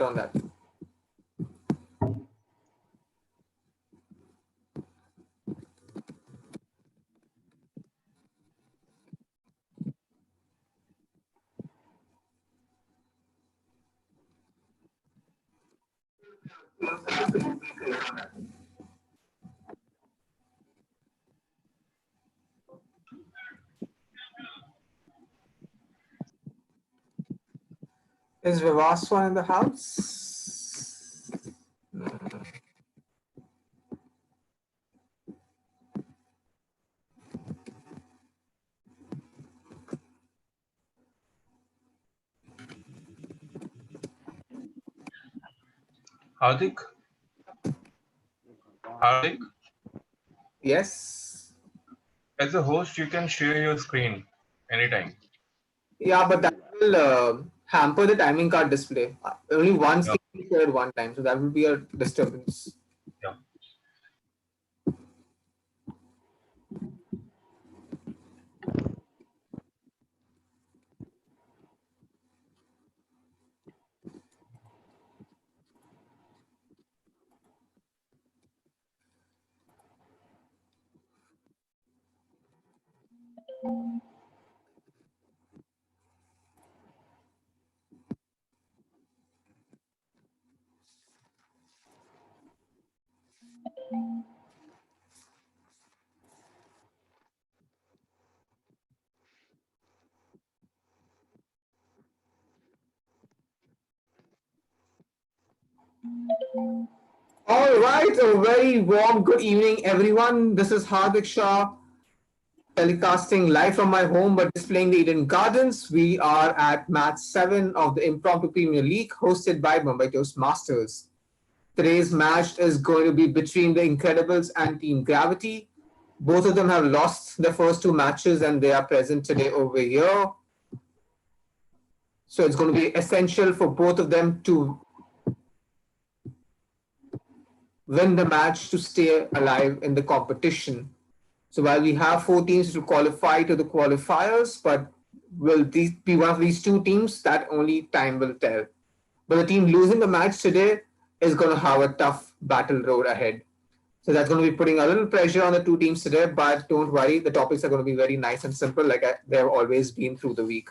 on that. Is Vivaswan in the house? Hardik? Hardik? Yes. As a host, you can share your screen anytime. Yeah, but that will hamper the timing card display. Only one Yeah. screen is shared one time, so that will be a disturbance. Yeah. All right, a very warm good evening, everyone. This is Hardik Shah, telecasting live from my home but displaying the Eden Gardens. We are at match 7 of the Impromptu Premier League hosted by Mumbai Toastmasters. Today's match is going to be between the Incredibles and Team Gravity. Both of them have lost their first 2 matches and they are present today over here. So it's going to be essential for both of them to win the match to stay alive in the competition. So while we have 4 teams to qualify to the qualifiers, but will these be one of these 2 teams? That only time will tell. But the team losing the match today is going to have a tough battle road ahead. So that's going to be putting a little pressure on the 2 teams today, but don't worry, the topics are going to be very nice and simple like they have always been through the week.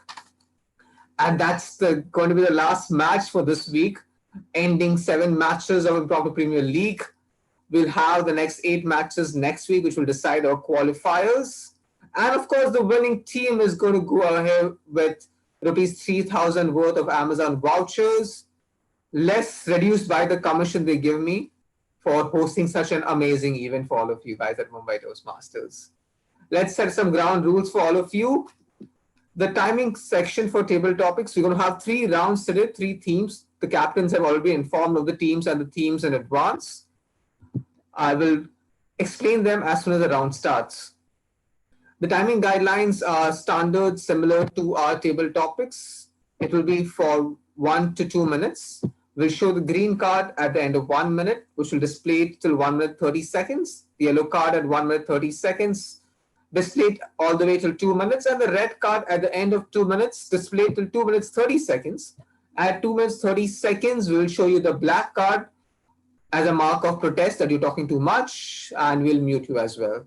And that's going to be the last match for this week, ending 7 matches of Impromptu Premier League. We'll have the next 8 matches next week, which will decide our qualifiers. And of course, the winning team is going to go ahead with rupees 3,000 worth of Amazon vouchers, less reduced by the commission they give me for hosting such an amazing event for all of you guys at Mumbai Toastmasters. Let's set some ground rules for all of you. The timing section for table topics, we're going to have 3 rounds today, 3 themes. The captains have already been informed of the teams and the themes in advance. I will explain them as soon as the round starts. The timing guidelines are standard, similar to our table topics. It will be for 1 to 2 minutes. We'll show the green card at the end of 1 minute, which will display till 1 minute 30 seconds. The yellow card at 1 minute 30 seconds, displayed all the way till 2 minutes, and the red card at the end of 2 minutes, displayed till 2 minutes 30 seconds. At 2 minutes 30 seconds, we will show you the black card as a mark of protest that you're talking too much, and we'll mute you as well.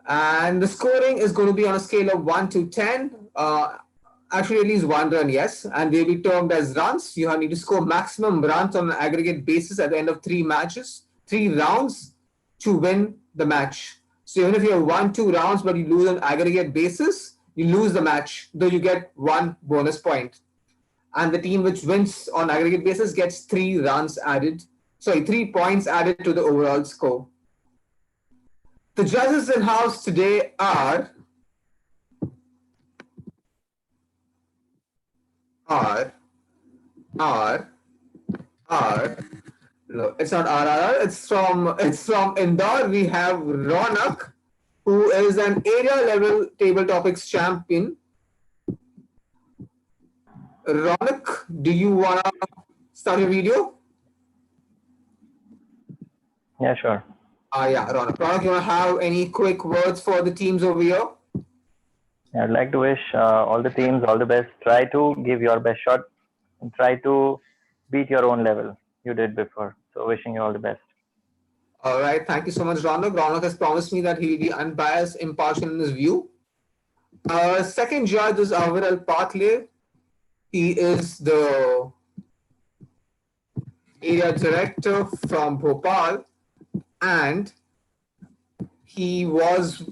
And the scoring is going to be on a scale of 1 to 10. Actually, at least 1 run, yes, and they'll be termed as runs. You need to score maximum runs on an aggregate basis at the end of 3 matches, 3 rounds to win the match. So even if you have 1-2 rounds, but you lose on aggregate basis, you lose the match, though you get 1 bonus point. And the team which wins on aggregate basis gets 3 runs added, 3 points added to the overall score. The judges in house today are no, it's not RRR, it's from Indore. We have Ronak, who is an area level table topics champion. Ronak, do you wanna start your video? Yeah, sure. Yeah, Ronak. Ronak, you wanna have any quick words for the teams over here? I'd like to wish all the teams all the best. Try to give your best shot and try to beat your own level you did before. So wishing you all the best. All right. Thank you so much, Ronak. Ronak has promised me that he will be unbiased, impartial in his view. Second judge is Aviral Patle. He is the area director from Bhopal, and he was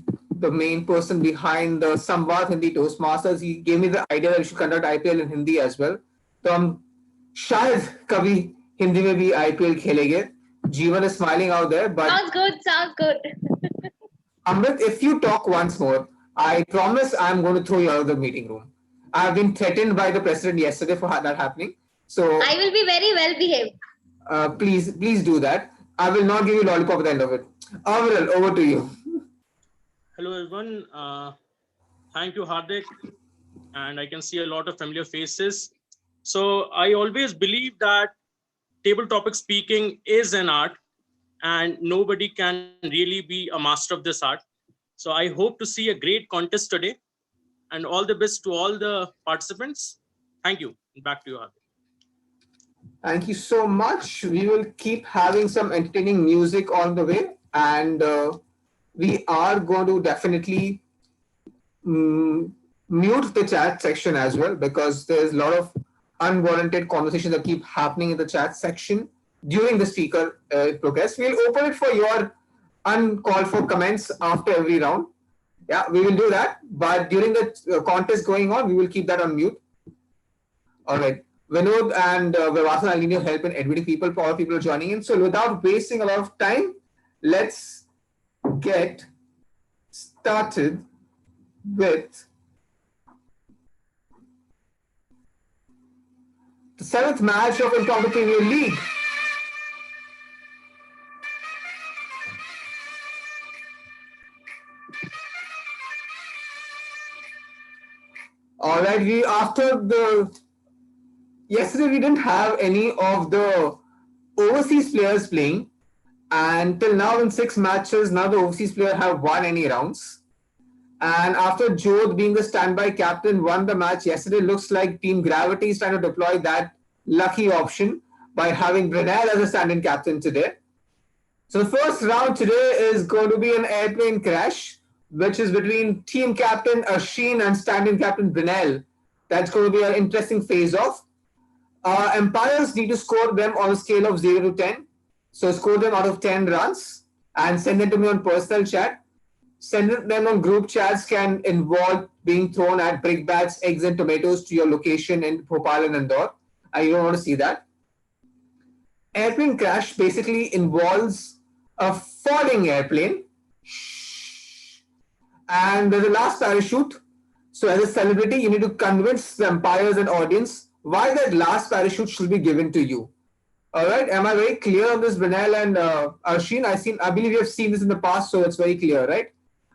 the main person behind the Samvad Hindi Toastmasters. He gave me the idea that we should conduct IPL in Hindi as well. तो हम शायद कभी हिंदी में भी IPL खेलेंगे. Jeevan is smiling out there, but Sounds good. Sounds good. Amrit, if you talk once more, I promise I'm going to throw you out of the meeting room. I've been threatened by the president yesterday for that happening. So I will be very well behaved. please do that. I will not give you lollipop at the end of it. Aviral, over to you. Hello everyone. Thank you, Hardik. And I can see a lot of familiar faces. So I always believe that table topic speaking is an art and nobody can really be a master of this art. So I hope to see a great contest today and all the best to all the participants. Thank you. Back to you, Hardik. Thank you so much. We will keep having some entertaining music on the way, and we are going to definitely mute the chat section as well, because there's a lot of unwarranted conversations that keep happening in the chat section during the speaker progress. We'll open it for your uncalled for comments after every round. Yeah, we will do that. But during the contest going on, we will keep that on mute. All right. Vinod and Vivасан, I'll need your help in admitting people. All people are joining in. So without wasting a lot of time, let's get started with the seventh match of Impromptu Premier League. All right, yesterday we didn't have any of the overseas players playing, and till now in 6 matches, none of the overseas players have won any rounds. And after Jodh being the standby captain won the match yesterday, looks like Team Gravity is trying to deploy that lucky option by having Brunel as a stand-in captain today. So the first round today is going to be an airplane crash, which is between team captain Asheen and stand-in captain Brunel. That's going to be an interesting face-off. Umpires need to score them on a scale of 0 to 10. So score them out of 10 runs and send them to me on personal chat. Sending them on group chats can involve being thrown at brick bats, eggs and tomatoes to your location in Bhopal and Indore. I don't want to see that. Airplane crash basically involves a falling airplane. And there's a last parachute. So as a celebrity, you need to convince the umpires and audience why that last parachute should be given to you. All right, am I very clear on this, Brunel and Asheen? I believe you have seen this in the past, so it's very clear, right?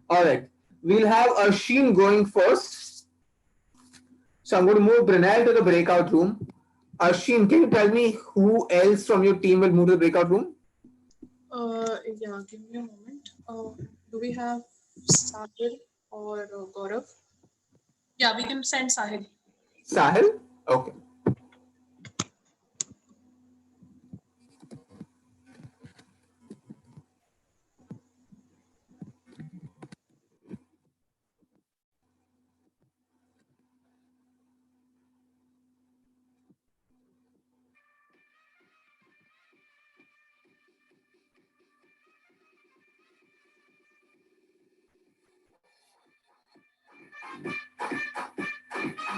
All right, we'll have Asheen going first. So I'm going to move Brunel to the breakout room. Asheen, can you tell me who else from your team will move to the breakout room? Yeah, give me a moment. Do we have Sahil or Gaurav? Yeah, we can send Sahil. Sahil? Okay.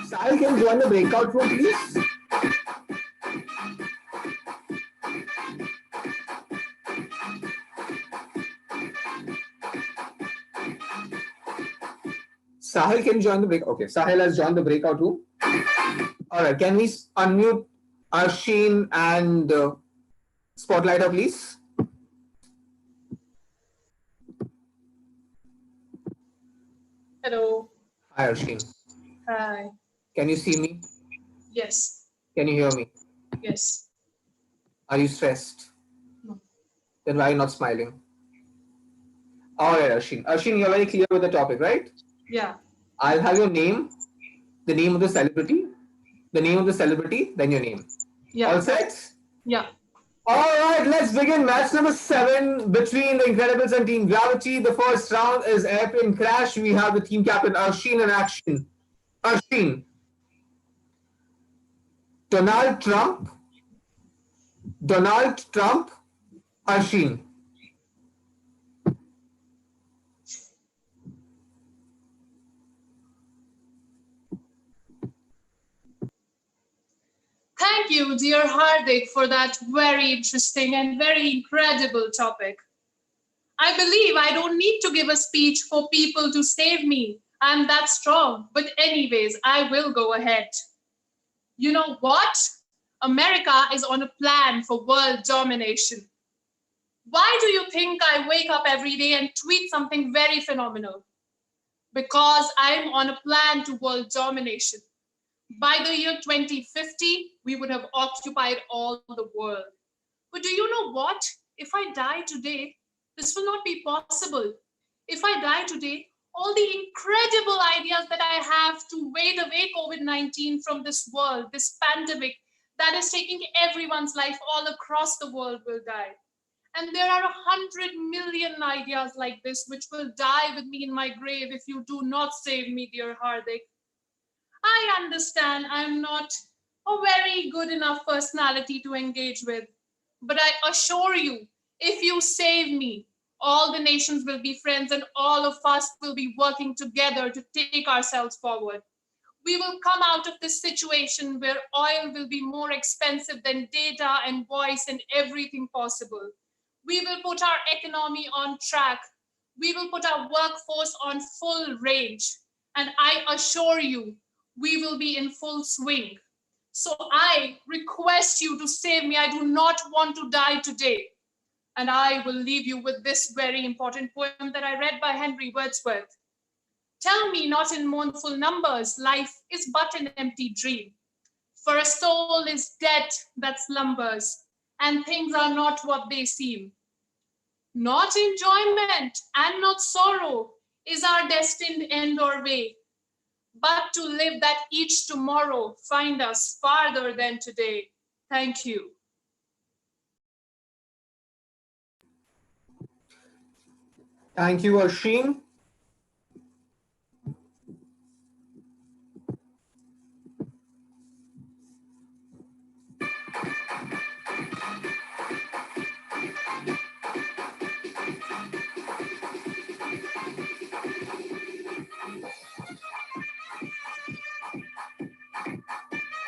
Sahil, can you join the breakout room, please? Sahil, can you join the break? Okay, Sahil has joined the breakout room. All right, can we unmute Asheen and Spotlighter, please? Hello. Hi, Asheen. Hi. Can you see me? Yes. Can you hear me? Yes. Are you stressed? No. Then why are you not smiling? All right, Asheen. Asheen, you're very clear with the topic, right? Yeah. I'll have your name, the name of the celebrity, the name of the celebrity, then your name. Yeah. All set? Yeah. All right, let's begin. Match number 7 between the Incredibles and Team Gravity. The first round is airplane crash. We have the team captain Arshin in action. Arshin, Donald Trump, Donald Trump, Arshin. Thank you, dear Hardik, for that very interesting and very incredible topic. I believe I don't need to give a speech for people to save me. I'm that strong. But anyways, I will go ahead. You know what? America is on a plan for world domination. Why do you think I wake up every day and tweet something very phenomenal? Because I'm on a plan to world domination. By the year 2050, we would have occupied all the world. But do you know what? If I die today, this will not be possible. If I die today, all the incredible ideas that I have to wade away COVID-19 from this world, this pandemic that is taking everyone's life all across the world will die. And there are 100 million ideas like this which will die with me in my grave if you do not save me, dear Hardik. I understand I'm not a very good enough personality to engage with, but I assure you, if you save me, all the nations will be friends and all of us will be working together to take ourselves forward. We will come out of this situation where oil will be more expensive than data and voice and everything possible. We will put our economy on track. We will put our workforce on full range. And I assure you, we will be in full swing. So I request you to save me. I do not want to die today. And I will leave you with this very important poem that I read by Henry Wordsworth. Tell me not in mournful numbers, life is but an empty dream. For a soul is dead that slumbers, and things are not what they seem. Not enjoyment and not sorrow is our destined end or way, but to live that each tomorrow find us farther than today. Thank you. Thank you, Arshin.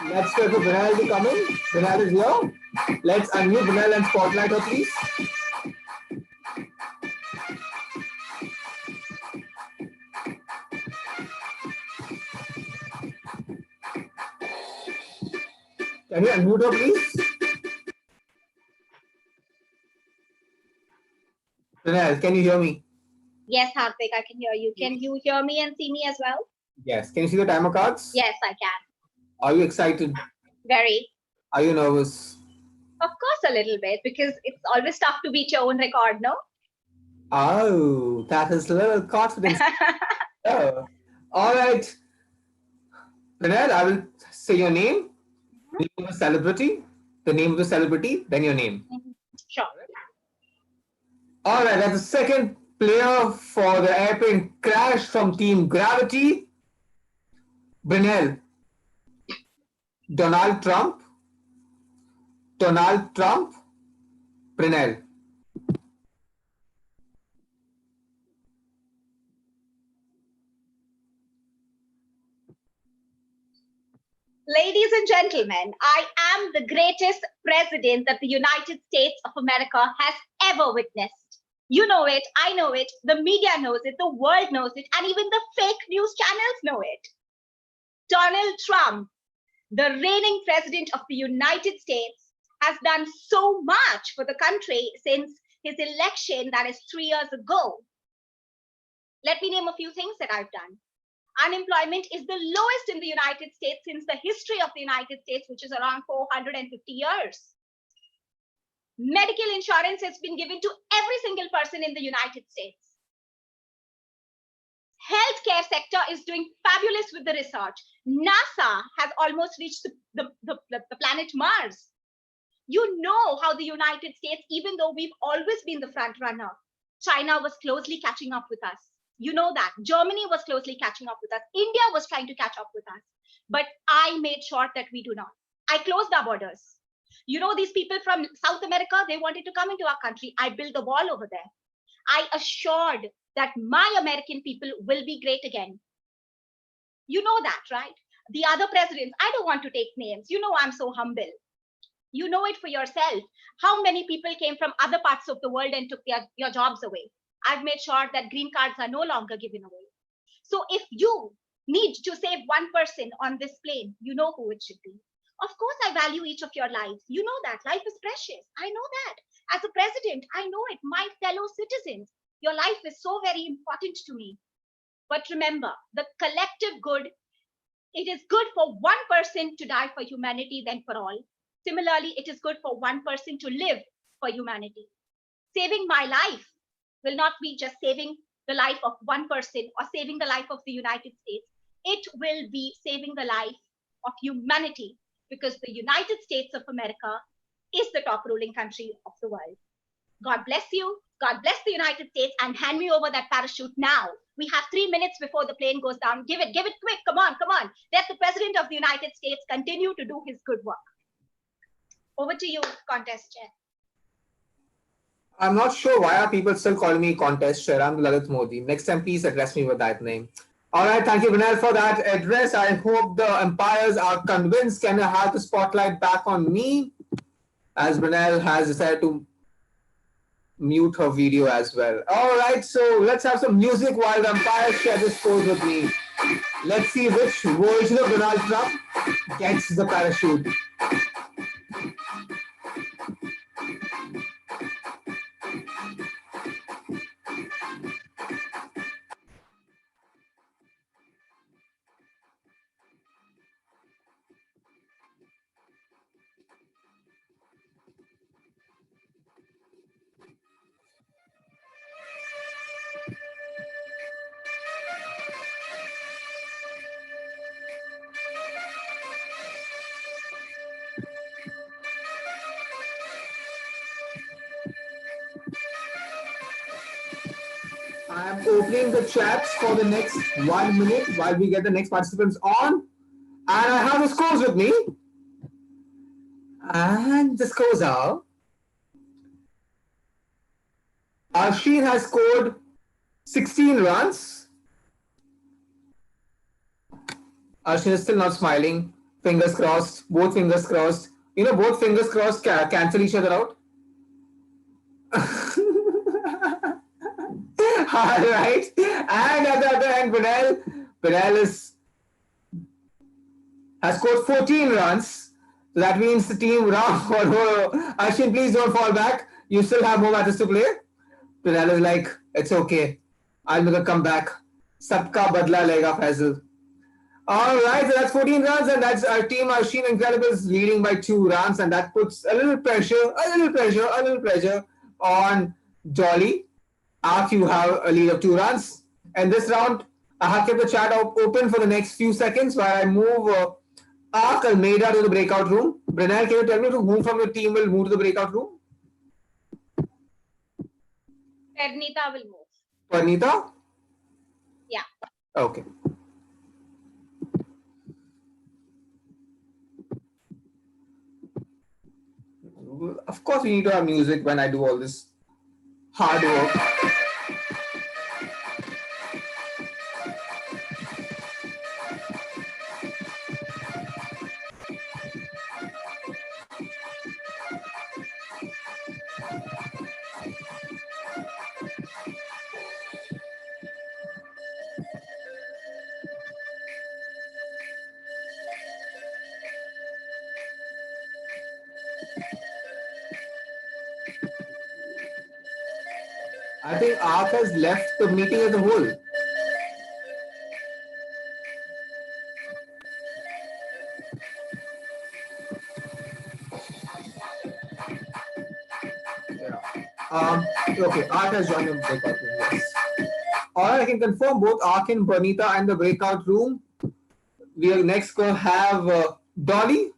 Let's wait for Binal to come in. Binal is here. Let's unmute Binal and spotlight her, please. Can you unmute her, please? Binal, can you hear me? Yes, Hardik, I can hear you. Can you hear me and see me as well? Yes. Can you see the timer cards? Yes, I can. Are you excited? Very. Are you nervous? Of course, a little bit, because it's always tough to beat your own record, no? Oh, that is a little confidence. Oh. All right. Binal, I will say your name, the name of the celebrity, the name of the celebrity, then your name. Sure. All right, that's the second player for the airplane crash from Team Gravity. Brunel. Donald Trump. Donald Trump. Brunel. Ladies and gentlemen, I am the greatest president that the United States of America has ever witnessed. You know it, I know it, the media knows it, the world knows it, and even the fake news channels know it. Donald Trump, the reigning president of the United States, has done so much for the country since his election, that is 3 years ago. Let me name a few things that I've done. Unemployment is the lowest in the United States since the history of the United States, which is around 450 years. Medical insurance has been given to every single person in the United States. Healthcare sector is doing fabulous with the research. NASA has almost reached the planet Mars. You know how the United States, even though we've always been the front runner, China was closely catching up with us. You know that. Germany was closely catching up with us. India was trying to catch up with us. But I made sure that we do not. I closed our borders. You know, these people from South America, they wanted to come into our country. I built the wall over there. I assured that my American people will be great again. You know that, right? The other presidents, I don't want to take names. You know, I'm so humble. You know it for yourself. How many people came from other parts of the world and took your jobs away? I've made sure that green cards are no longer given away. So if you need to save one person on this plane, you know who it should be. Of course, I value each of your lives. You know that. Life is precious. I know that. As a president, I know it. My fellow citizens, your life is so very important to me. But remember, the collective good, it is good for one person to die for humanity than for all. Similarly, it is good for one person to live for humanity. Saving my life will not be just saving the life of one person or saving the life of the United States. It will be saving the life of humanity, because the United States of America is the top ruling country of the world. God bless you. God bless the United States, and hand me over that parachute now. We have 3 minutes before the plane goes down. Give it quick. Come on. Let the President of the United States continue to do his good work. Over to you, contest chair. I'm not sure why are people still calling me contest chair. I'm Lalit Modi. Next time, please address me with that name. All right, thank you, Vinay, for that address. I hope the umpires are convinced. Can I have the spotlight back on me? As Brunel has decided to mute her video as well. All right, so let's have some music while the umpires share the scores with me. Let's see which version of Donald Trump gets the parachute. I am opening the chats for the next 1 minute while we get the next participants on. And I have the scores with me. And the scores are: Asheen has scored 16 runs. Asheen is still not smiling. Fingers crossed. Both fingers crossed. You know, both fingers crossed cancel each other out. All right. And at the other end, Pinel has scored 14 runs. So that means the team round. Ashwin, please don't fall back. You still have more matches to play. Pinel is like, it's okay. I'll make a comeback. Sabka badla lega, Faisal. All right, so that's 14 runs, and that's our team. Asheen Incredibles leading by 2 runs, and that puts a little pressure on Jolly. After you have a lead of 2 runs. And this round, I have kept the chat open for the next few seconds while I move Ark Almeida to the breakout room. Brenal, can you tell me who from your team will move to the breakout room? Pernita will move. Pernita? Yeah. Okay. Of course, we need to have music when I do all this hard work. I think Ark has left the meeting as a whole. Yeah. Okay, Ark has joined the breakout room, yes. All right, I can confirm both Arkin, Bonita, and the breakout room. We are next going to have Dolly.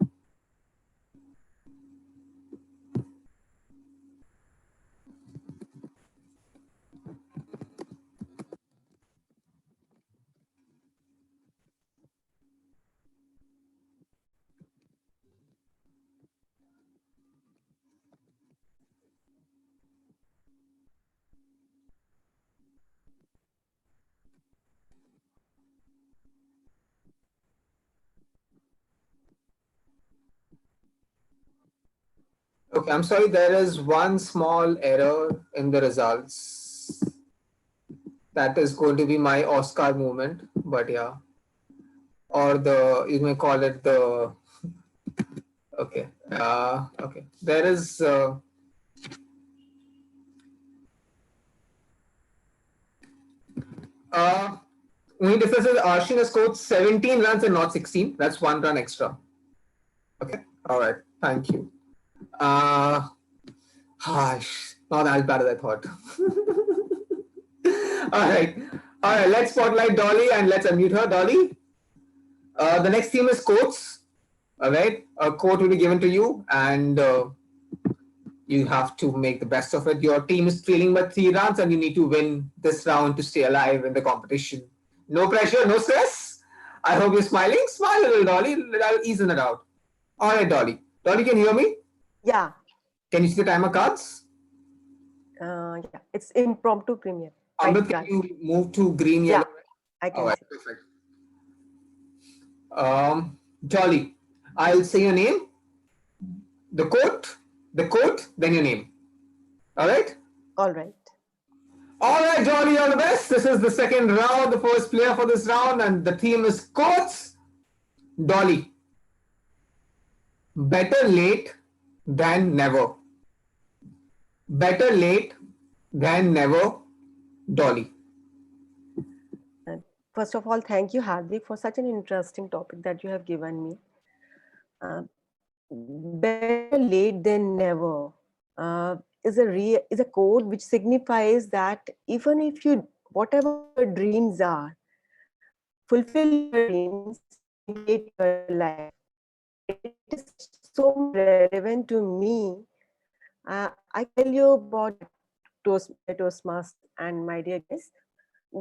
Okay, I'm sorry, there is one small error in the results. That is going to be my Oscar moment, but yeah. Or the, you may call it the, okay. Okay. There is, only difference is Arshin has scored 17 runs and not 16. That's 1 run extra. Okay. All right. Thank you. Not as bad as I thought. All right. All right. Let's spotlight Dolly and let's unmute her. Dolly. The next team is quotes. All right. A quote will be given to you and you have to make the best of it. Your team is trailing by 3 runs and you need to win this round to stay alive in the competition. No pressure, no stress. I hope you're smiling. Smile a little, Dolly. I'll ease it out. All right, Dolly. Dolly, can you hear me? Yeah, Can you see the timer cards? yeah, it's impromptu premiere. Amrit, can you move to green, Yeah, yellow? I can All right, see. perfect. Dolly, I'll say your name, the quote, then your name. All right? All right. All right, Dolly, all the best. This is the second round, the first player for this round, and the theme is quotes. Dolly, better late than never. Better late than never, Dolly. First of all, thank you, Hardik, for such an interesting topic that you have given me. Better late than never is a code which signifies that even if you whatever your dreams are, fulfill your dreams, complete your life. It is so relevant to me. I tell you about Toastmasters and my dear guests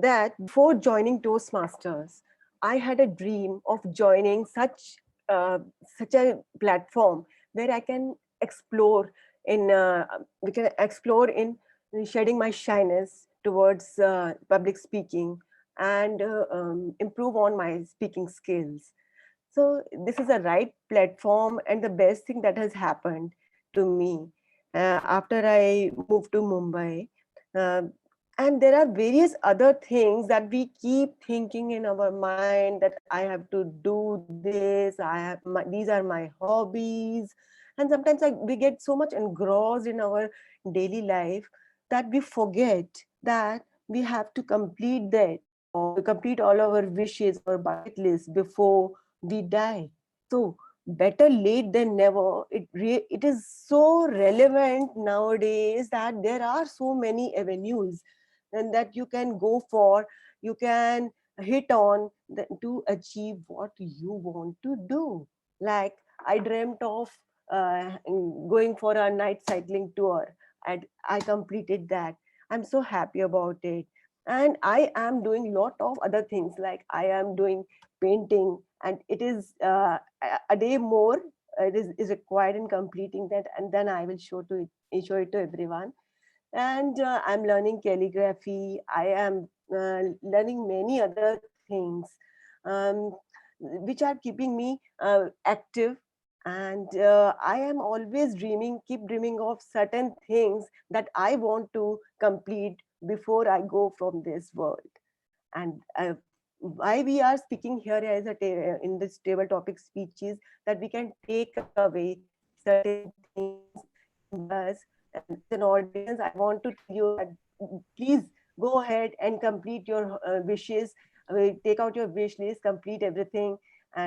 that before joining Toastmasters, I had a dream of joining such a platform where I can explore we can explore in shedding my shyness towards public speaking and improve on my speaking skills. So this is a right platform and the best thing that has happened to me after I moved to Mumbai. Uh, and there are various other things that we keep thinking in our mind that I have to do this, these are my hobbies. And sometimes we get so much engrossed in our daily life that we forget that we have to complete that or complete all our wishes or bucket list before we die. So better late than never. It is so relevant nowadays that there are so many avenues and that you can go for, you can hit on to achieve what you want to do. Like I dreamt of going for a night cycling tour and I completed that. I'm so happy about it. And I am doing a lot of other things, like I am doing painting, and it is a day more is required in completing that, and then I will show it to everyone. And I'm learning calligraphy. I am learning many other things um, which are keeping me active. And I am always keep dreaming of certain things that I want to complete before I go from this world. And why we are speaking here as in this table topic speeches, that we can take away certain things in us. And as an audience, I want to tell you that please go ahead and complete your wishes. Take out your wish list, complete everything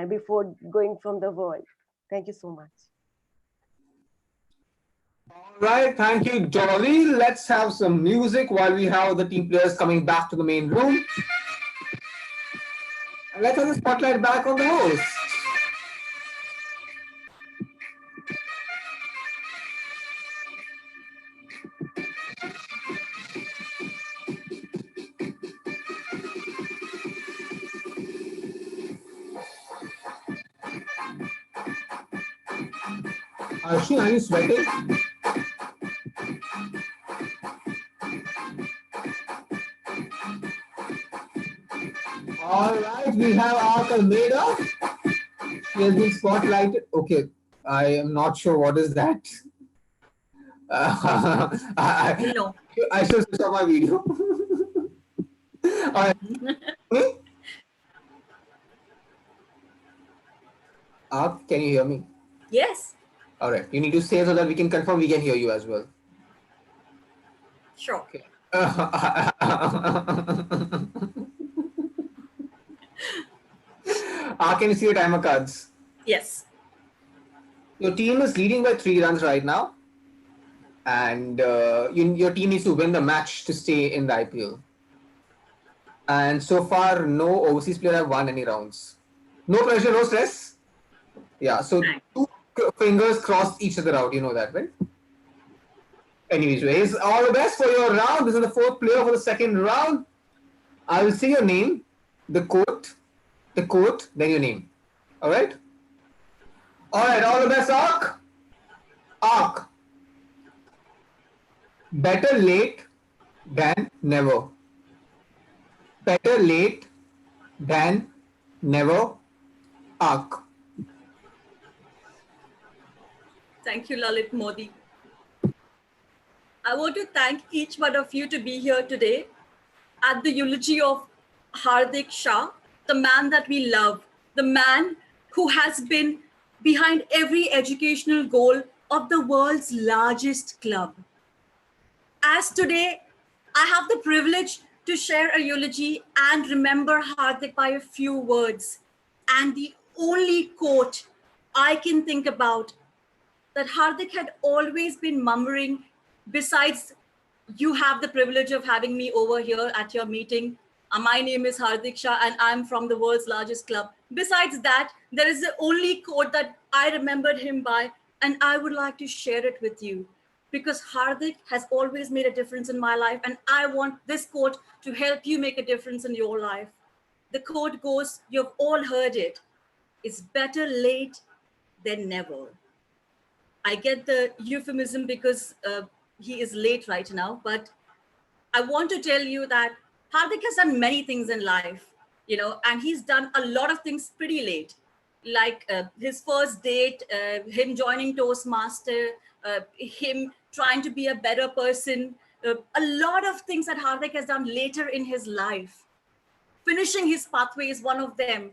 before going from the world. Thank you so much. All right, thank you, Dolly. Let's have some music while we have the team players coming back to the main room. And let's have the spotlight back on the host. Arshi, are you sweating? All right, we have Ark Almeida. He has been spotlighted. Okay, I am not sure what is that. No. I should switch off my video. All right. Ark, can you hear me? Yes, All right, you need to say so that we can confirm we can hear you as well. sure. Okay. Can you see your timer cards? Yes. Your team is leading by 3 runs right now, and your team needs to win the match to stay in the IPL. And so far, no overseas player have won any rounds. No pressure, no stress. Yeah, so two fingers crossed each other out. You know that, right? Anyways, all the best for your round. This is the 4th player for the 2nd round. I will say your name, the quote, then your name. All right? All right, all the best, Ark. Ark. Better late than never. Better late than never. Ark. Thank you, Lalit Modi. I want to thank each one of you to be here today at the eulogy of Hardik Shah, the man that we love, the man who has been behind every educational goal of the world's largest club. As today, I have the privilege to share a eulogy and remember Hardik by a few words. And the only quote I can think about that Hardik had always been murmuring, besides, you have the privilege of having me over here at your meeting. My name is Hardik Shah and I'm from the world's largest club. Besides that, there is the only quote that I remembered him by, and I would like to share it with you because Hardik has always made a difference in my life, and I want this quote to help you make a difference in your life. The quote goes, you've all heard it, it's better late than never. I get the euphemism because he is late right now, but I want to tell you that Hardik has done many things in life, and he's done a lot of things pretty late, like his first date, him joining Toastmaster, him trying to be a better person, a lot of things that Hardik has done later in his life. Finishing his pathway is one of them,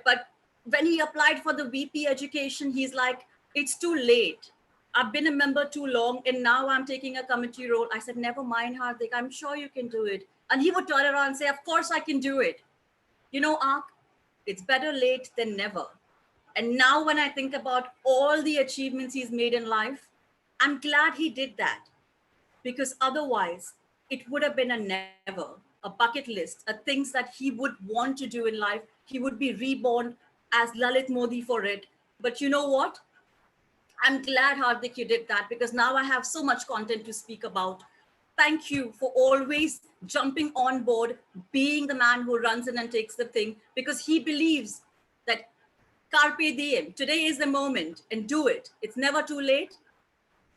but when he applied for the VP education, he's like, it's too late. I've been a member too long and now I'm taking a committee role. I said, never mind, Hardik, I'm sure you can do it. And he would turn around and say, of course I can do it. Ark, it's better late than never. And now when I think about all the achievements he's made in life, I'm glad he did that, because otherwise it would have been a never, a bucket list, a things that he would want to do in life. He would be reborn as Lalit Modi for it. But you know what? I'm glad, Hardik, you did that, because now I have so much content to speak about. Thank you for always jumping on board, being the man who runs in and takes the thing, because he believes that carpe diem, today is the moment, and do it. It's never too late.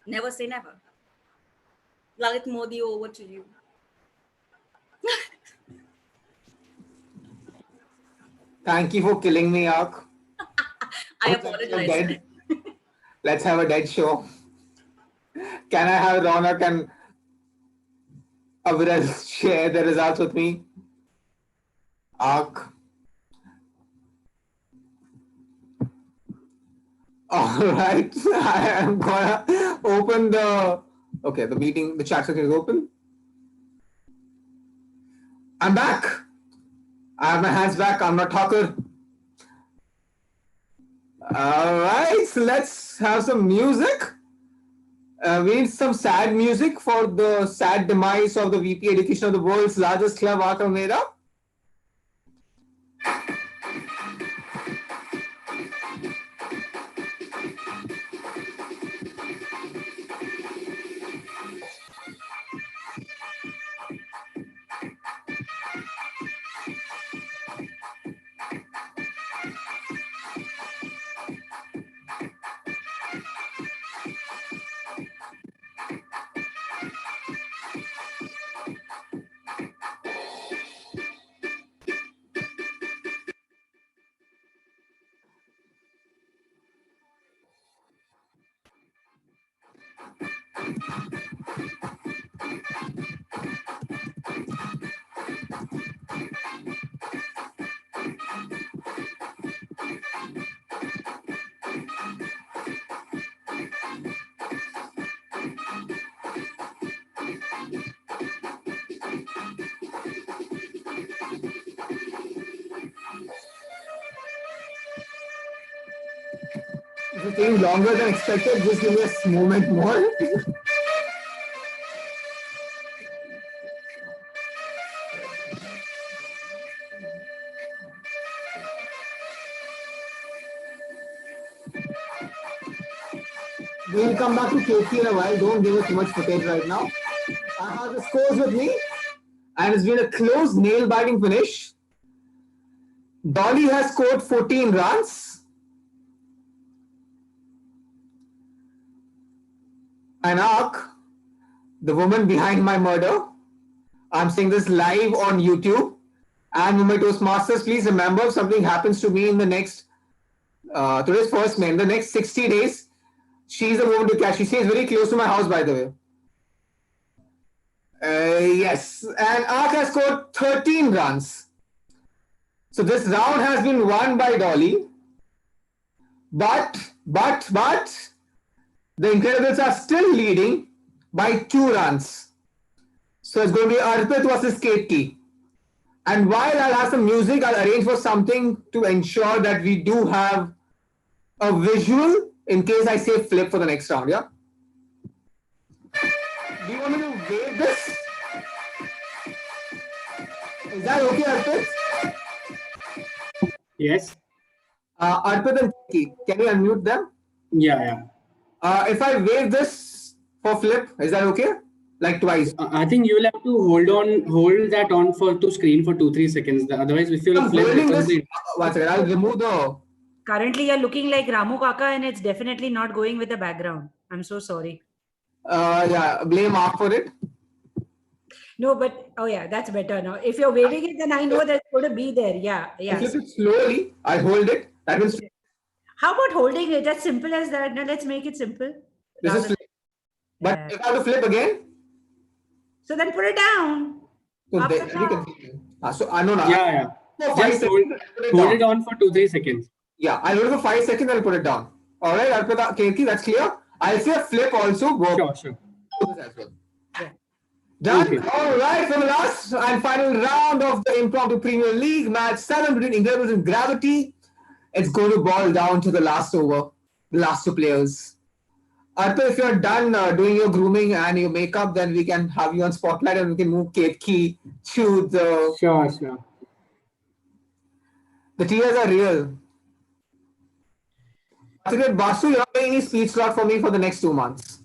Never say never. Lalit Modi, over to you. Thank you for killing me, Ark. I apologize. Let's have a dead show. Can I have Ronak and Aviral share the results with me? Ark. All right. I am gonna open the meeting, the chat section is open. I'm back. I have my hands back. I'm not talker. All right. So let's have some music. We need some sad music for the sad demise of the VP education of the world's largest club, Ark Almeida. If it's taking longer than expected, just give us a moment more. We'll come back to KT in a while. Don't give us too much footage right now. I have the scores with me, and it's been a close, nail-biting finish. Dolly has scored 14 runs. And Ark, the woman behind my murder, I'm saying this live on YouTube. And Mumbai Toastmasters, please remember, if something happens to me in the next, today's first May, in the next 60 days, she's the woman to catch. She stays very close to my house, by the way. Yes, and Ark has scored 13 runs. So this round has been won by Dolly. But, the Incredibles are still leading by 2 runs. So it's going to be Arpit versus KT. And while I'll have some music, I'll arrange for something to ensure that we do have a visual in case I say flip for the next round, yeah? Do you want me to wave this? Is that okay, Arpit? Yes. Arpit and KT, can you unmute them? Yeah. If I wave this for flip, is that okay? Like twice. I think you will have to hold that on to screen for 2-3 seconds. Otherwise, if you I'm flip, holding this. One second, I'll remove the. Currently, you're looking like Ramu Kaka, and it's definitely not going with the background. I'm so sorry. Yeah, blame Ark for it. No, but oh yeah, that's better now. If you're waving it, then I know that's going to be there. Yeah. Flip it slowly. I hold it. That means. How about holding it? As simple as that. Now let's make it simple. This is flip. But if I have to flip again. So then put it down. So Up you and can. down. So I know now. Yeah. Just hold it on for 2-3 seconds. Yeah, I'll hold it for 5 seconds. I'll put it down. All right, Arpita, KT, that's clear. I'll say a flip also. Go. Sure. Yeah. Done. Okay. All right, for the last and final round of the Impromptu Premier League, match 7 between Incredibles and Gravity. It's going to boil down to the last over, the last 2 players. Arpita, if you're done doing your grooming and your makeup, then we can have you on spotlight and we can move KT to the. Sure. The tears are real. Basu, you're not getting any speech slot for me for the next 2 months.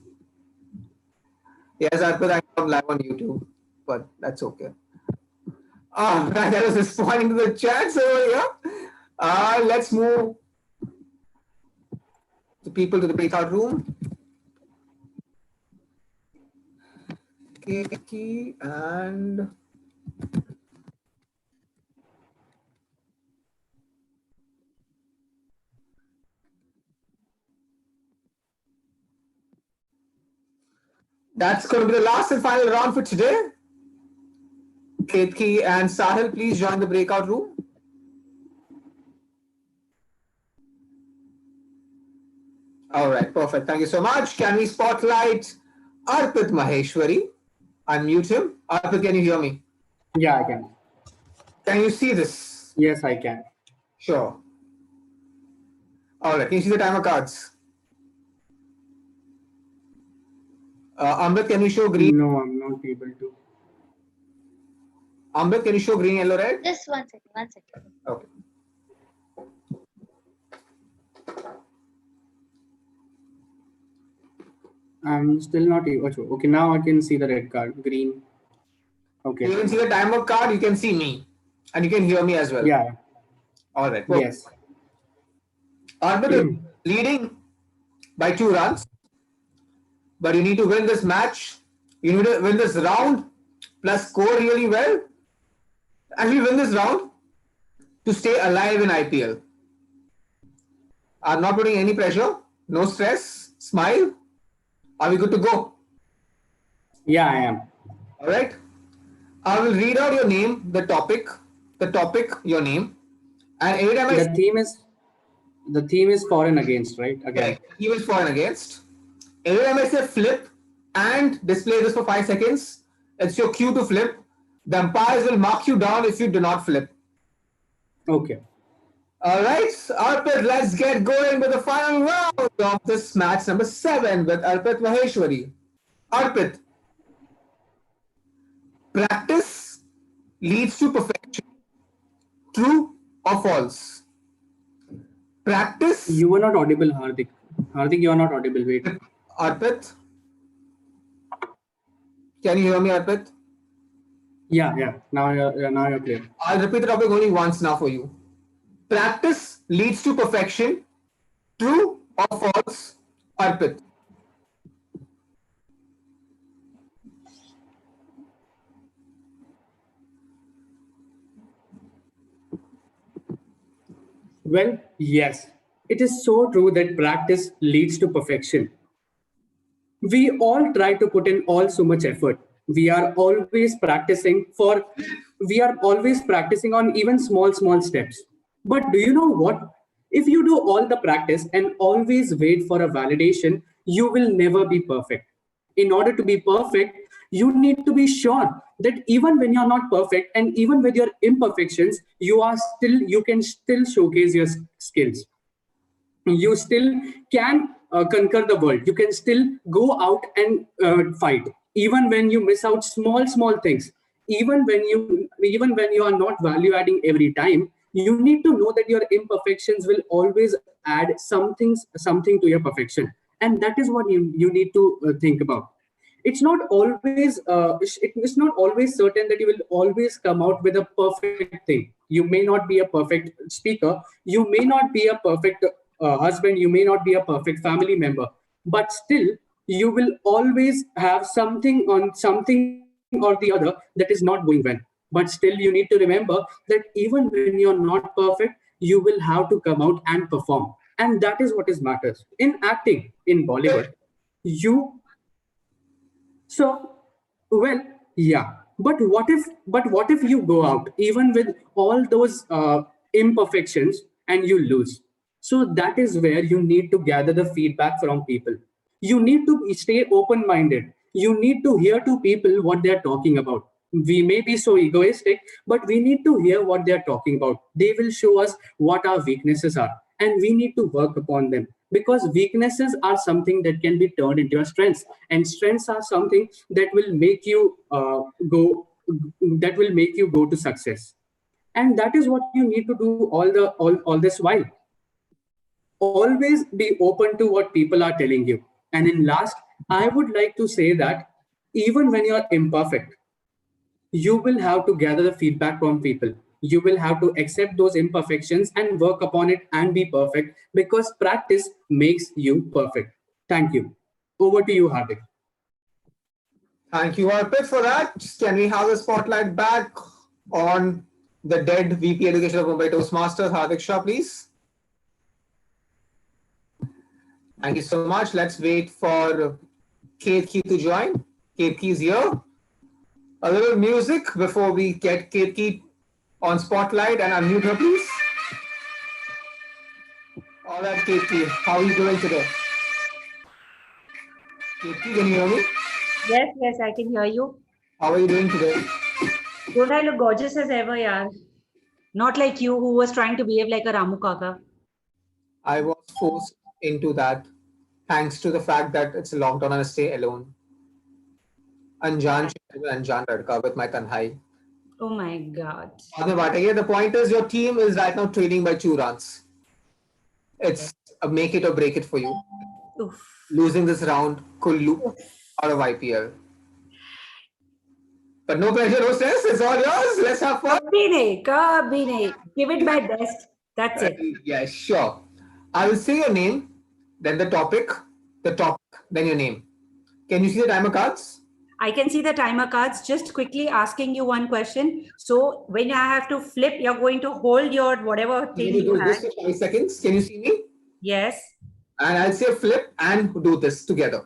Yes, Arpita, I'm live on YouTube, but that's okay. That was responding to the chats over here. Let's move the people to the breakout room. KT and that's going to be the last and final round for today. KT and Sahil, please join the breakout room. All right, perfect. Thank you so much. Can we spotlight Arpit Maheshwari? Unmute him. Arpit, can you hear me? Yeah, I can. Can you see this? Yes, I can. Sure. All right. Can you see the timer cards? Amrit, can you show green? No, I'm not able to. Amrit, can you show green, yellow, red? Just 1 second, 1 second. Okay. I'm still not able to. Okay, now I can see the red card, green. Okay. You can see the timer card, you can see me, and you can hear me as well. Yeah. All right. Yes. Arpit is leading by 2 runs, but you need to win this match. You need to win this round, plus score really well. Actually, win this round to stay alive in IPL. I'm not putting any pressure, no stress, smile. Are we good to go? Yeah, I am. All right. I will read out your name, the topic, your name, and every time The theme is for and against, right? Again. he was for and against. Every time I say flip and display this for 5 seconds, it's your cue to flip. The umpires will mark you down if you do not flip. Okay. All right, Arpit, let's get going with the final round of this match number 7 with Arpit Maheshwari. Arpit, practice leads to perfection. True or false? Practice. You were not audible, Hardik. Hardik, you are not audible. Wait. Arpit, can you hear me, Arpit? Yeah. Now you're clear. I'll repeat the topic only once now for you. Practice leads to perfection. True or false, Arpit? Well, yes. It is so true that practice leads to perfection. We all try to put in all so much effort. We are always practicing on even small steps. But do you know what? If you do all the practice and always wait for a validation, you will never be perfect. In order to be perfect, you need to be sure that even when you're not perfect and even with your imperfections, you can still showcase your skills. You still can conquer the world. You can still go out and fight, even when you miss out small things. Even when you are not value adding every time, you need to know that your imperfections will always add something to your perfection, and that is what you need to think about. It's not always certain that you will always come out with a perfect thing. You may not be a perfect speaker, you may not be a perfect husband, you may not be a perfect family member, but still you will always have something or the other that is not going well. But still you need to remember that even when you're not perfect, you will have to come out and perform, and that is what is matters in acting in Bollywood. So, well, yeah. But what if you go out even with all those imperfections and you lose? So that is where you need to gather the feedback from people. You need to stay open-minded. You need to hear to people what they're talking about. We may be so egoistic, but we need to hear what they're talking about. They will show us what our weaknesses are, and we need to work upon them, because weaknesses are something that can be turned into your strengths, and strengths are something that will make you go to success. And that is what you need to do all this while. Always be open to what people are telling you. And in last, I would like to say that even when you're imperfect, you will have to gather the feedback from people. You will have to accept those imperfections and work upon it and be perfect, because practice makes you perfect. Thank you. Over to you, Hardik. Thank you, Arpit, for that. Can we have the spotlight back on the dead VP Education of Mumbai Toastmasters, Hardik Shah, please? Thank you so much. Let's wait for Ketki to join. Ketki is here. A little music before we get Ketki on spotlight, and unmute her, please. All right, Ketki, how are you doing today? Ketki, can you hear me? Yes, I can hear you. How are you doing today? Don't I look gorgeous as ever, yaar? Not like you, who was trying to behave like a Ramu Kaka. I was forced into that thanks to the fact that it's a lockdown and I stay alone. Anjan Anjan Ladka with my Tanhai. Oh my God. The point is your team is right now trailing by 2 runs. It's a make it or break it for you. Oof. Losing this round could loop out of IPL. But no pressure, no stress. It's all yours. Let's have fun. Kabhi nahi. Give it my best. That's it. Yeah, sure. I will say your name, then the topic, then your name. Can you see the timer cards? I can see the timer cards. Just quickly asking you one question. So when I have to flip, you're going to hold your whatever I'm thing going to you do this had. for 5 seconds. Can you see me? Yes. And I'll say flip and do this together.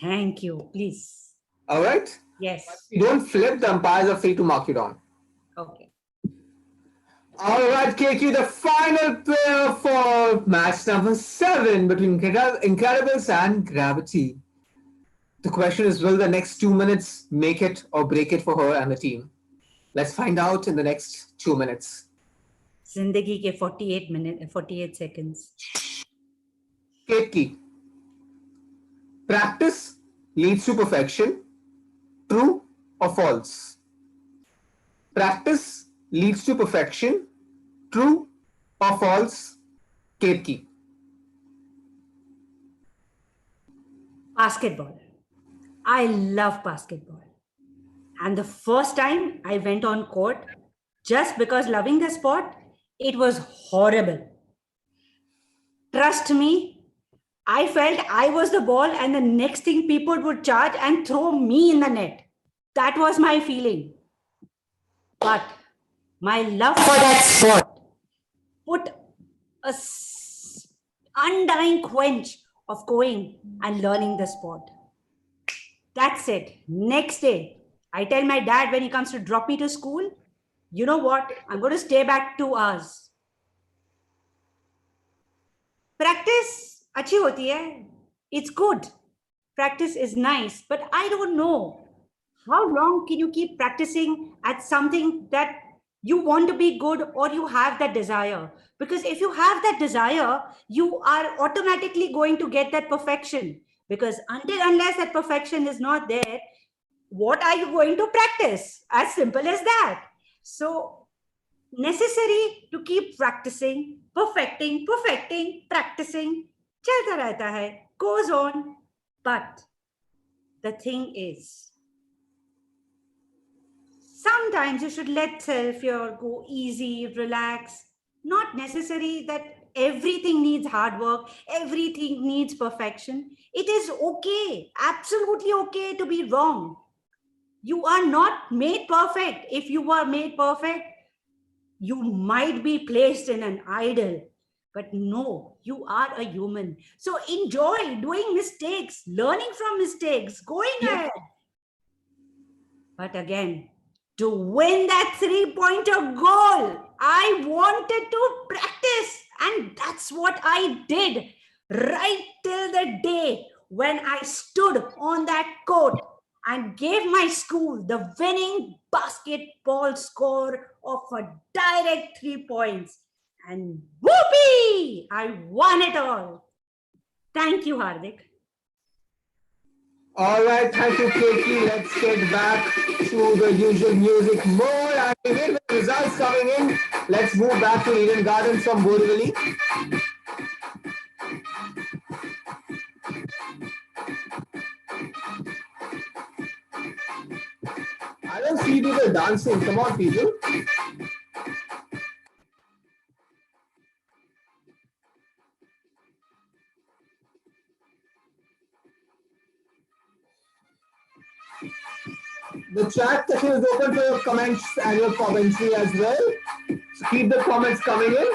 Thank you. Please. All right? Yes. If you don't flip, the umpires are free to mark you down. Okay. All right, KQ, the final player for match number 7 between Incredibles and Gravity. The question is, will the next 2 minutes make it or break it for her and the team? Let's find out in the next 2 minutes. Zindagi ke 48 minutes, 48 seconds. KQ, practice leads to perfection. True or false? Practice leads to perfection. True or false? KQ. Basketball. I love basketball. And the first time I went on court, just because loving the sport, it was horrible. Trust me, I felt I was the ball, and the next thing people would charge and throw me in the net. That was my feeling. But my love for that sport put a undying quench of going and learning the sport. That's it. Next day, I tell my dad when he comes to drop me to school, you know what? I'm going to stay back 2 hours. Practice अच्छी होती है. It's good. Practice is nice, but I don't know. How long can you keep practicing at something that you want to be good or you have that desire? Because if you have that desire, you are automatically going to get that perfection. Because unless that perfection is not there, what are you going to practice? As simple as that. So necessary to keep practicing, perfecting, practicing. Chalta rehta hai, goes on. But the thing is, sometimes you should let self-care go easy, relax. Not necessary that everything needs hard work, everything needs perfection. It is okay, absolutely okay to be wrong. You are not made perfect. If you were made perfect, you might be placed in an idol. But no, you are a human. So enjoy doing mistakes, learning from mistakes, going ahead. But again, to win that 3-pointer goal, I wanted to practice. And that's what I did right till the day when I stood on that court and gave my school the winning basketball score of a direct 3 points. And whoopee! I won it all. Thank you, Hardik. All right, thank you, KQ. Let's get back to the usual music mode. And with the results coming in, let's move back to Eden Gardens from Borivali. I don't see people dancing. Come on, people. The chat section is open for your comments and your commentary as well. So keep the comments coming in.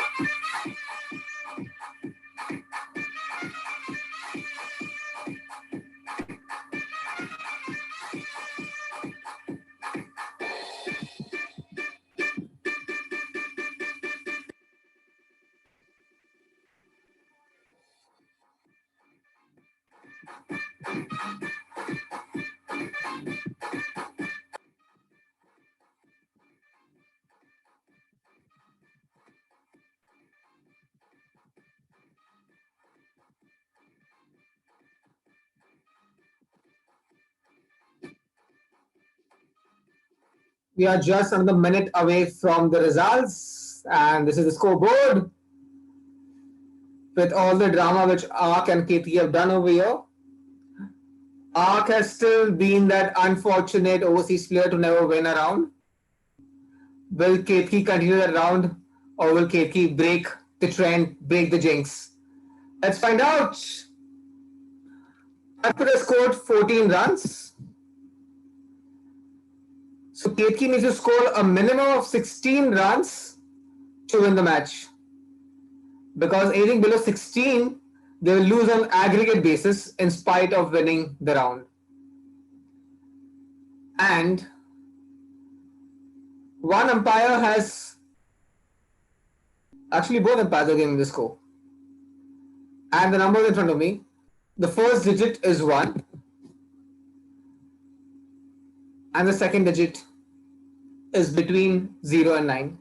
We are just another minute away from the results, and this is the scoreboard with all the drama which Ark and KT have done over here. Ark has still been that unfortunate overseas player to never win a round. Will Ketki continue that round, or will Ketki break the trend, break the jinx? Let's find out. Arpit has scored 14 runs. So Ketki needs to score a minimum of 16 runs to win the match. Because anything below 16, they will lose on aggregate basis in spite of winning the round. And one umpire has actually both umpires are giving the score. And the numbers in front of me. The first digit is 1. And the second digit is between 0 and 9.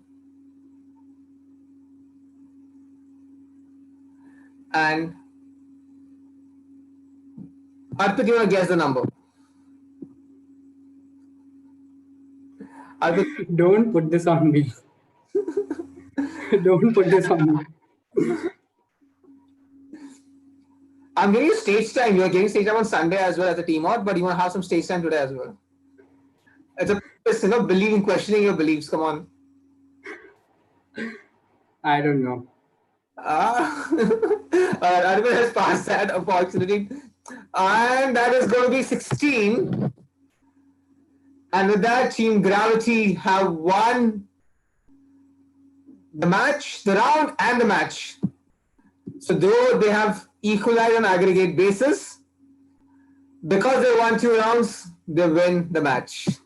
And Arpit, you want to guess the number? Arpit, Don't put this on me. Don't put this on me. I'm giving you stage time. You're giving stage time on Sunday as well as a team out, but you want to have some stage time today as well. It's a believing, questioning your beliefs. Come on. I don't know. Arvind has passed that opportunity. And that is going to be 16. And with that, Team Gravity have won the match, the round, and the match. So though they have equalized on aggregate basis, because they won 2 rounds, they win the match.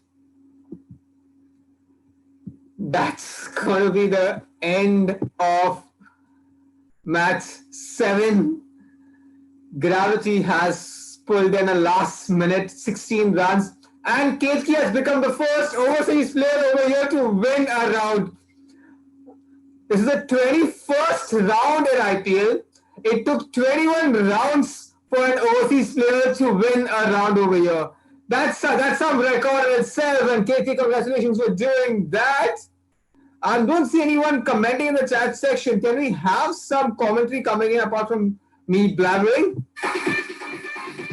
That's going to be the end of match 7. Gravity has pulled in a last minute 16 runs, and Ketki has become the first overseas player over here to win a round. This is the 21st round in IPL. It took 21 rounds for an overseas player to win a round over here. That's some record in itself, and Ketki, congratulations for doing that. I don't see anyone commenting in the chat section. Can we have some commentary coming in apart from me blabbering?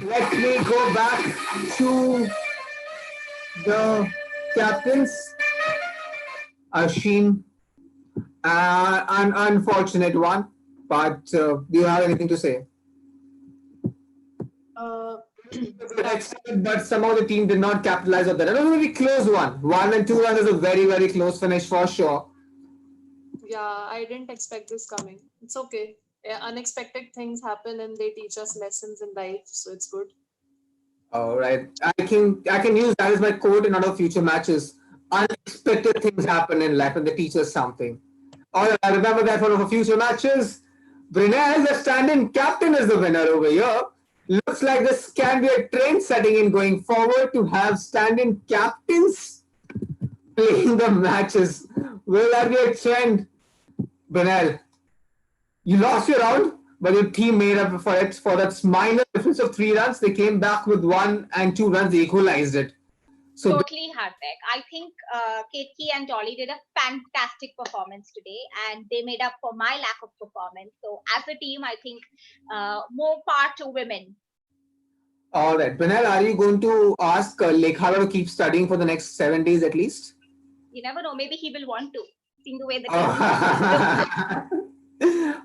Let me go back to the captains. Asheen, an unfortunate one, but do you have anything to say? But somehow the team did not capitalize on that. It was a very close one. 1 and 2 runs is a very, very close finish for sure. Yeah, I didn't expect this coming. It's okay. Yeah, unexpected things happen and they teach us lessons in life, so it's good. All right, I can use that as my quote in other future matches. Unexpected things happen in life and they teach us something. All right, I remember that for future matches. Brunel, the stand-in captain, is the winner over here. Looks like this can be a trend setting in going forward to have stand-in captains playing the matches. Will that be a trend? Brunel, you lost your round, but your team made up for it. For that minor difference of 3 runs, they came back with 1 and 2 runs. They equalized it. So Totally, Hardik. I think Ketki and Dolly did a fantastic performance today, and they made up for my lack of performance. So, as a team, I think more power to women. all right, Brunel, are you going to ask Lekhala to keep studying for the next 7 days at least? You never know. Maybe he will want to. Seeing the way the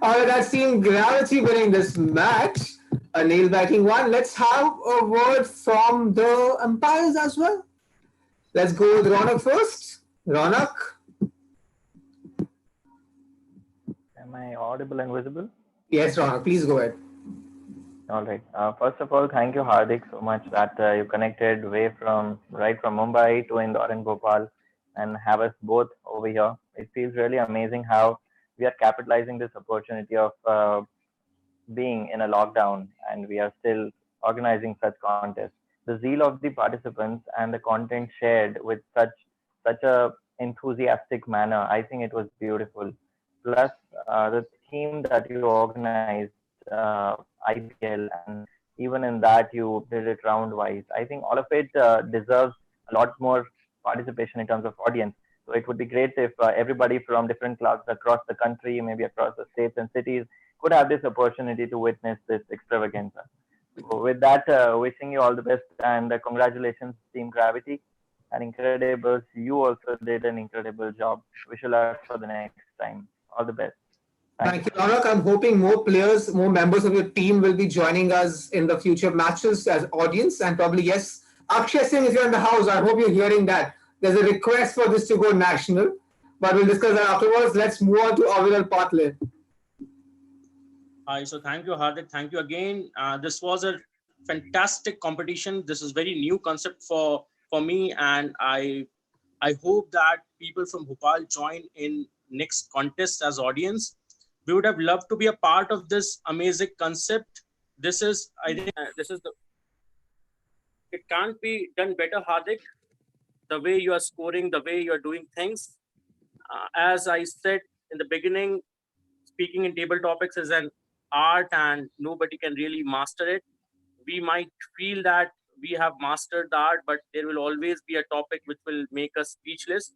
All right, that's Team Gravity winning this match. A nail biting one. Let's have a word from the umpires as well. Let's go with Ronak first. Ronak. Am I audible and visible? Yes, Ronak, please go ahead. All right. First of all, thank you, Hardik, so much that you connected right from Mumbai to Indore and Bhopal and have us both over here. It feels really amazing how we are capitalizing this opportunity of being in a lockdown and we are still organizing such contests. The zeal of the participants and the content shared with such a enthusiastic manner, I think it was beautiful. Plus, the theme that you organized, IPL, and even in that you did it round wise. I think all of it deserves a lot more participation in terms of audience. So it would be great if everybody from different clubs across the country, maybe across the states and cities, could have this opportunity to witness this extravaganza. So with that, wishing you all the best and congratulations, Team Gravity. And Incredibles, you also did an incredible job. Wish you luck for the next time. All the best. Thank you, Ronak. I'm hoping more players, more members of your team will be joining us in the future matches as audience. And probably, yes, Akshay Singh, if you're in the house, I hope you're hearing that. There's a request for this to go national, but we'll discuss that afterwards. Let's move on to Aviral Patle. Hi, so thank you, Hardik. Thank you again. This was a fantastic competition. This is very new concept for me, and I hope that people from Bhopal join in next contest as audience. We would have loved to be a part of this amazing concept. This is, I think, it can't be done better, Hardik. The way you are scoring, the way you are doing things. As I said in the beginning, speaking in table topics is an art and nobody can really master it. We might feel that we have mastered the art, but there will always be a topic which will make us speechless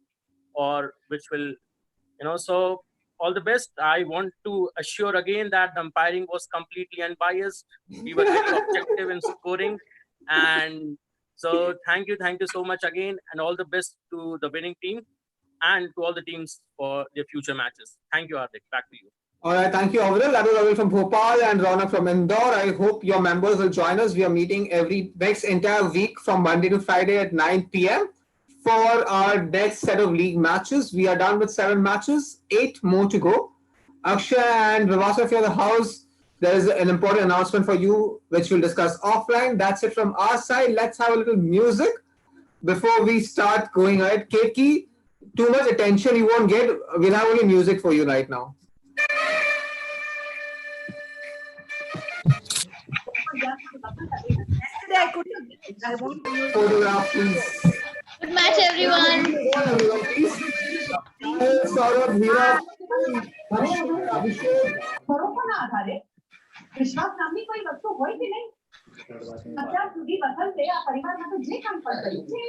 or which will, so all the best. I want to assure again that the umpiring was completely unbiased. We were very objective in scoring. And so thank you so much again, and all the best to the winning team and to all the teams for their future matches. Thank you, Hardik. Back to you. All right, thank you, Aviral. That was Aviral from Bhopal and Ronak from Indore. I hope your members will join us. We are meeting every next entire week from Monday to Friday at 9 p.m. for our next set of league matches. We are done with 7 matches, 8 more to go. Akshay and Vivasa, if you're in the house, there is an important announcement for you, which we'll discuss offline. That's it from our side. Let's have a little music before we start going ahead. Keki, too much attention you won't get. We'll have only music for you right now. Yesterday I couldn't. I want to use photograph, please. Good match, everyone. Please. Saurabh, Veera, Abhishek. બરોબરના આધારે વિશ્વાસ નામની કોઈ વસ્તુ હોય કે નહીં અત્યાર સુધી વસંતે આ પરિવાર માટે જે કામ કર્યું છે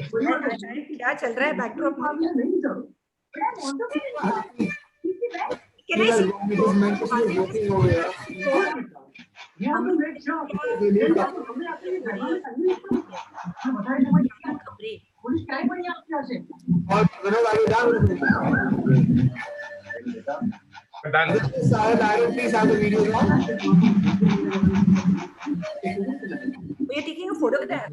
क्या चल रहा है बैकड्रॉप में नहीं जरूर Can I see? Please have the video on. We're taking a photograph.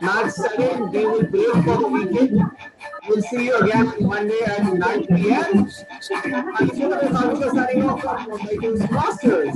Match 7, we will break for the weekend. We'll see you again on Monday at 9 p.m. I'm signing off from Masters.